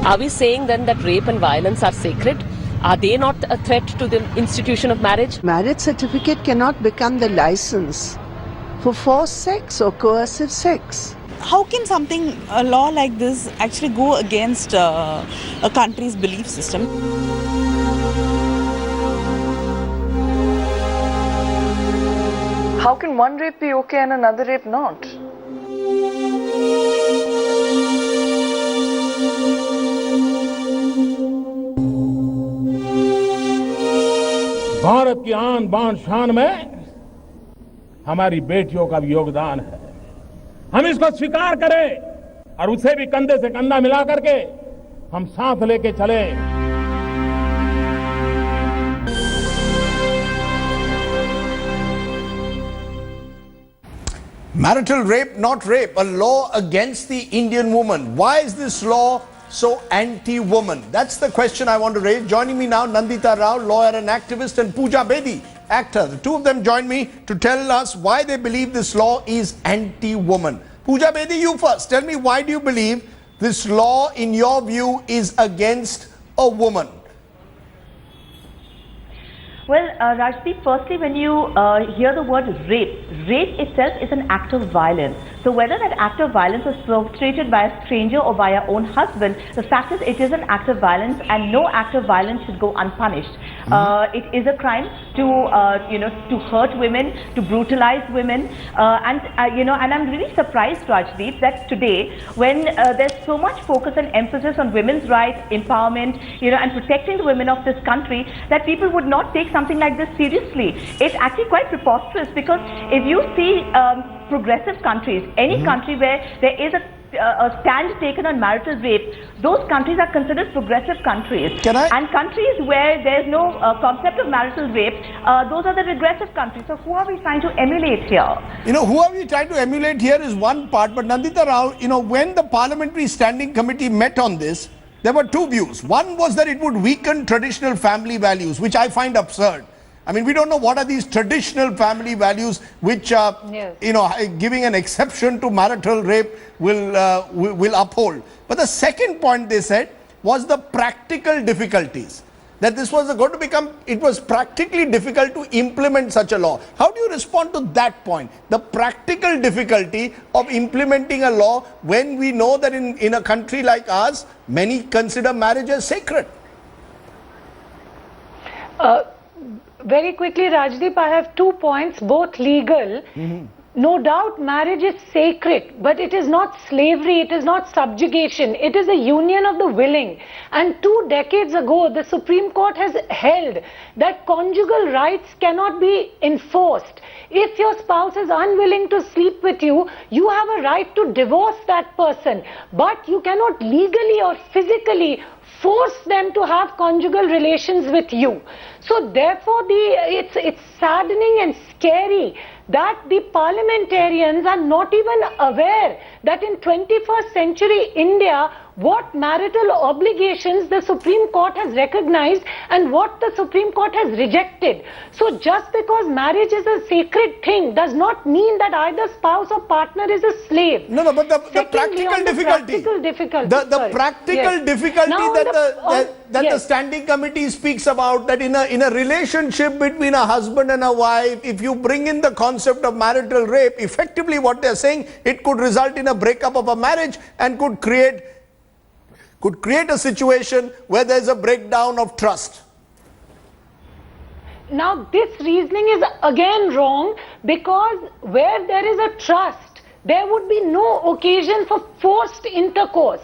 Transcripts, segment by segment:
Are we saying then that rape and violence are sacred? Are they not a threat to the institution of marriage? Marriage certificate cannot become the license for forced sex or coercive sex. How can a law like this actually go against a country's belief system? How can one rape be okay and another rape not? Bharat की आन बान शान में हमारी बेटियों का भी योगदान है। हम इसको स्वीकार करें और उसे भी कंधे से कंधा मिला करके हम साथ लेके चले। Marital rape, not rape, a law against the Indian woman. Why is this law so anti-woman? That's the question I want to raise. Joining me now, Nandita Rao, lawyer and activist, and Pooja Bedi, actor. The two of them join me to tell us why they believe this law is anti-woman. Pooja Bedi, you first. Tell me, why do you believe this law, in your view, is against a woman? Well, Rajdeep, firstly, when you hear the word rape, rape itself is an act of violence. So whether that act of violence was perpetrated by a stranger or by our own husband, the fact is it is an act of violence, and no act of violence should go unpunished. It is a crime to hurt women, to brutalize women, and I'm really surprised, Rajdeep, that today, when there's so much focus and emphasis on women's rights, empowerment, and protecting the women of this country, that people would not take something like this seriously. It's actually quite preposterous, because if you see progressive countries, any country where there is a stand taken on marital rape, those countries are considered progressive countries. And countries where there's no concept of marital rape, those are the regressive countries. So who are we trying to emulate here? Who are we trying to emulate here is one part, but Nandita Rao, when the Parliamentary Standing Committee met on this, there were two views. One was that it would weaken traditional family values, which I find absurd. I mean, we don't know what are these traditional family values which, giving an exception to marital rape will uphold. But the second point they said was the practical difficulties. That this was going to become, it was practically difficult to implement such a law. How do you respond to that point? The practical difficulty of implementing a law when we know that in a country like ours, many consider marriage as sacred. Very quickly, Rajdeep, I have 2 points, both legal. No doubt marriage is sacred, but it is not slavery, it is not subjugation, it is a union of the willing. And 2 decades ago, the Supreme Court has held that conjugal rights cannot be enforced. If your spouse is unwilling to sleep with you, you have a right to divorce that person, but you cannot legally or physically force them to have conjugal relations with you. So therefore, it's saddening and scary that the parliamentarians are not even aware that in 21st century India, what marital obligations the Supreme Court has recognized and what the Supreme Court has rejected. So just because marriage is a sacred thing does not mean that either spouse or partner is a slave. No, but the practical difficulty. The practical difficulty that the Standing Committee speaks about, that in a relationship between a husband and a wife, if you bring in the concept of marital rape, effectively what they're saying, it could result in a breakup of a marriage and could create a situation where there's a breakdown of trust. Now this reasoning is again wrong, because where there is a trust, there would be no occasion for forced intercourse.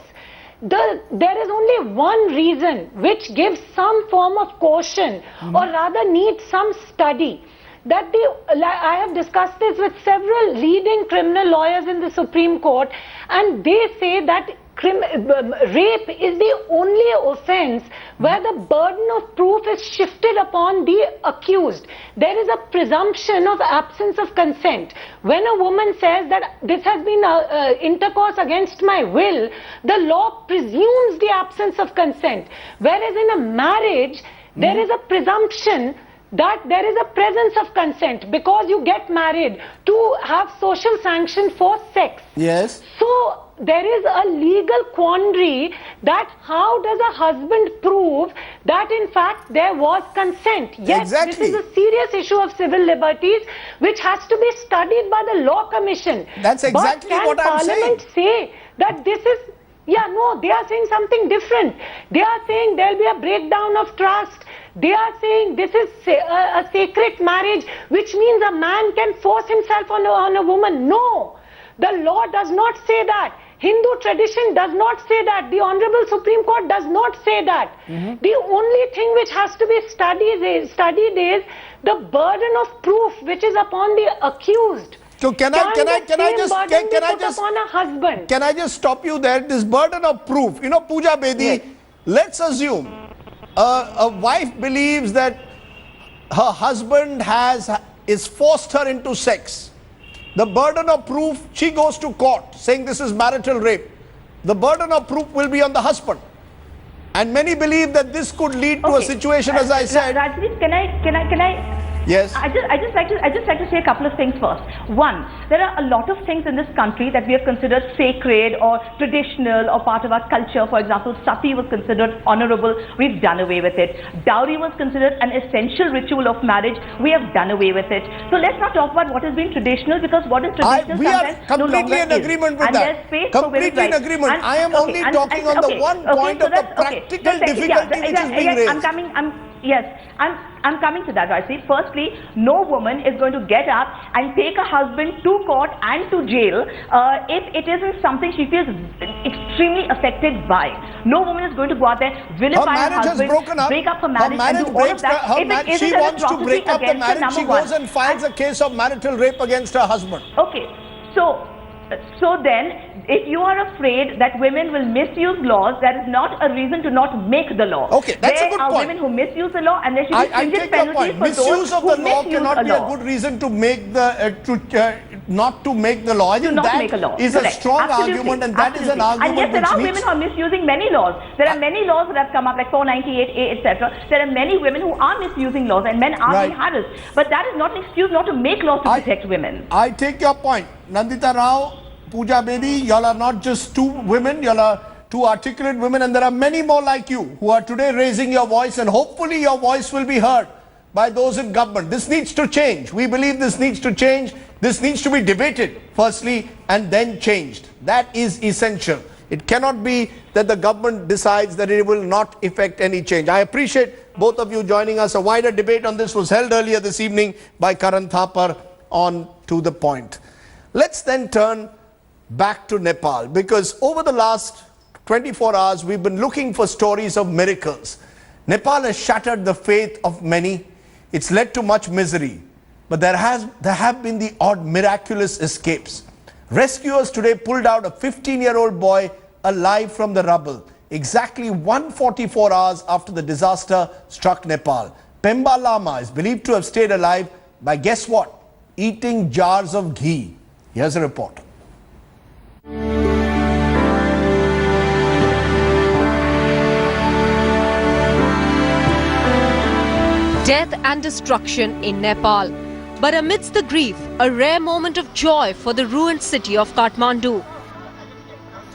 There is only one reason which gives some form of caution, or rather needs some study. I have discussed this with several leading criminal lawyers in the Supreme Court, and they say that rape is the only offense where the burden of proof is shifted upon the accused. There is a presumption of absence of consent. When a woman says that this has been intercourse against my will, the law presumes the absence of consent. Whereas in a marriage, there is a presumption that there is a presence of consent because you get married to have social sanction for sex. Yes. So there is a legal quandary that how does a husband prove that in fact there was consent? Yes, Exactly. this is a serious issue of civil liberties which has to be studied by the Law Commission. That's exactly but what I'm Parliament say that this is, yeah, no, they are saying something different. They are saying there will be a breakdown of trust. They are saying this is a sacred marriage, which means a man can force himself on a woman. No, the law does not say that. Hindu tradition does not say that. The Honorable Supreme Court does not say that. The only thing which has to be studied is the burden of proof which is upon the accused. So can I just upon a husband? Can I just stop you there? This burden of proof. You know, Pooja Bedi, Yes. let's assume a wife believes that her husband is forced her into sex. The burden of proof, she goes to court saying this is marital rape. The burden of proof will be on the husband. And many believe that this could lead to a situation, as I said. Rajdeep, can I? Yes. I just like to say a couple of things first. One, there are a lot of things in this country that we have considered sacred or traditional or part of our culture. For example, sati was considered honorable. We've done away with it. Dowry was considered an essential ritual of marriage. We have done away with it. So let's not talk about what has been traditional, because what is traditional We are sometimes no longer completely in is. agreement with And that. there's space for women's Completely in rights. agreement. And- I am only talking on the one point of the practical difficulty which is being raised. I'm coming to that, Rajdeep. Firstly, no woman is going to get up and take a husband to court and to jail if it isn't something she feels extremely affected by. No woman is going to go out there, vilify her marriage has husband, broken up. break up her Her marriage, and marriage do all of breaks. that. She wants to break up the marriage. She goes and files a case of marital rape against her husband. Okay, so then, if you are afraid that women will misuse laws, that is not a reason to not make the law. Okay, that's a good There are point. women who misuse the law, and there should be I stringent take your penalties point. for Misuse those of who the law misuse cannot a be a law. good reason to make not to make the law. I think not that make a law. is Correct. a strong Absolutely. argument, and that is an Absolutely. argument And yes, there which are needs. women who are misusing many laws. There are many laws that have come up, like 498A, etc. There are many women who are misusing laws, and men are being harassed. But that is not an excuse not to make laws to protect women. I take your point. Nandita Rao, Pooja Bedi, y'all are not just two women, y'all are two articulate women, and there are many more like you who are today raising your voice, and hopefully your voice will be heard by those in government. This needs to change. We believe this needs to change. This needs to be debated firstly and then changed. That is essential. It cannot be that the government decides that it will not effect any change. I appreciate both of you joining us. A wider debate on this was held earlier this evening by Karan Thapar on To The Point. Let's then turn back to Nepal, because over the last 24 hours we've been looking for stories of miracles. Nepal has shattered the faith of many. It's led to much misery, but there have been the odd miraculous escapes. Rescuers today pulled out a 15-year-old boy alive from the rubble, exactly 144 hours after the disaster struck Nepal. Pemba Lama is believed to have stayed alive by, guess what? Eating jars of ghee. Here's a report. Death and destruction in Nepal. But amidst the grief, a rare moment of joy for the ruined city of Kathmandu.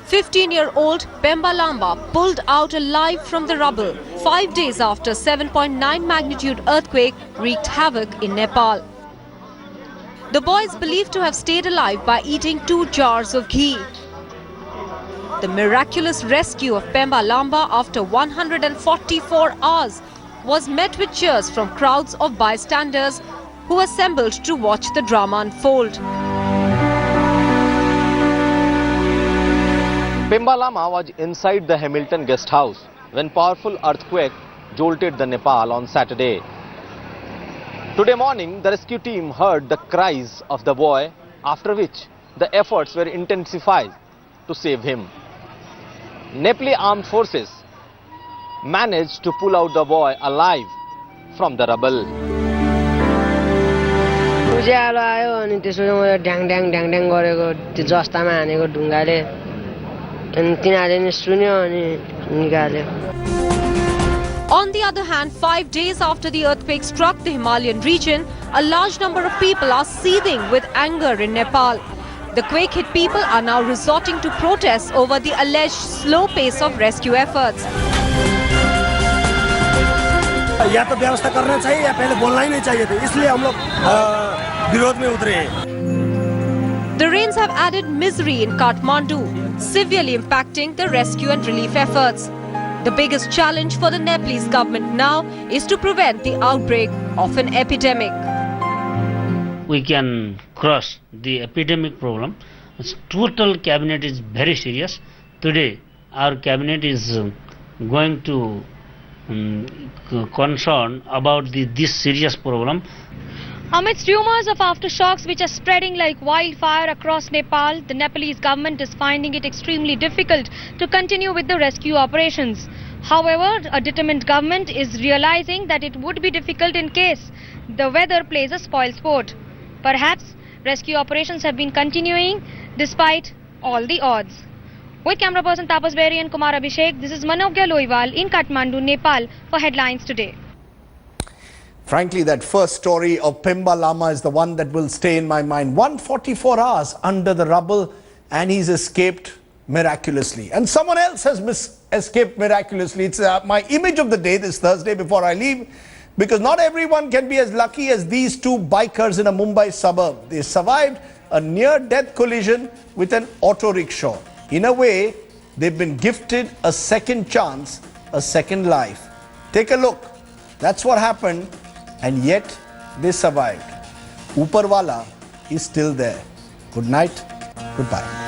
15-year-old Pemba Lama pulled out alive from the rubble 5 days after 7.9 magnitude earthquake wreaked havoc in Nepal. The boy is believed to have stayed alive by eating 2 jars of ghee. The miraculous rescue of Pemba Lama after 144 hours was met with cheers from crowds of bystanders who assembled to watch the drama unfold. Pemba Lama was inside the Hamilton guest house when powerful earthquake jolted the Nepal on Saturday. Today morning, the rescue team heard the cries of the boy, after which the efforts were intensified to save him. Nepali armed forces managed to pull out the boy alive from the rubble. उज्यालो आयो अनि त्यसपछि मैले ढ्याङ ढ्याङ ढ्याङ ढ्याङ गरेको त्यो जस्तामा हानेको ढुङ्गाले अनि तिनीहरूले नि सुन्यो अनि निकाल्यो. On the other hand, 5 days after the earthquake struck the Himalayan region, a large number of people are seething with anger in Nepal. The quake-hit people are now resorting to protests over the alleged slow pace of rescue efforts. या तो व्यवस्था करना चाहिए या पहले बोलना ही नहीं चाहिए था, इसलिए हम लोग विरोध में उतरे हैं। The rains have added misery in Kathmandu, severely impacting the rescue and relief efforts. The biggest challenge for the Nepalese government now is to prevent the outbreak of an epidemic. We can cross the epidemic problem. Total cabinet is very serious. Today, our cabinet is going to concern about this serious problem. Amidst rumors of aftershocks which are spreading like wildfire across Nepal, the Nepalese government is finding it extremely difficult to continue with the rescue operations. However, a determined government is realizing that it would be difficult in case the weather plays a spoilsport. Perhaps rescue operations have been continuing despite all the odds. With camera person Tapas Berry and Kumar Abhishek, this is Manogya Loiwal in Kathmandu, Nepal for Headlines Today. Frankly, that first story of Pemba Lama is the one that will stay in my mind. 144 hours under the rubble and he's escaped miraculously. And someone else has escaped miraculously. It's my image of the day this Thursday before I leave, because not everyone can be as lucky as these two bikers in a Mumbai suburb. They survived a near-death collision with an auto rickshaw. In a way, they've been gifted a second chance, a second life. Take a look. That's what happened. And yet, they survived. Upar Wala is still there. Good night. Goodbye.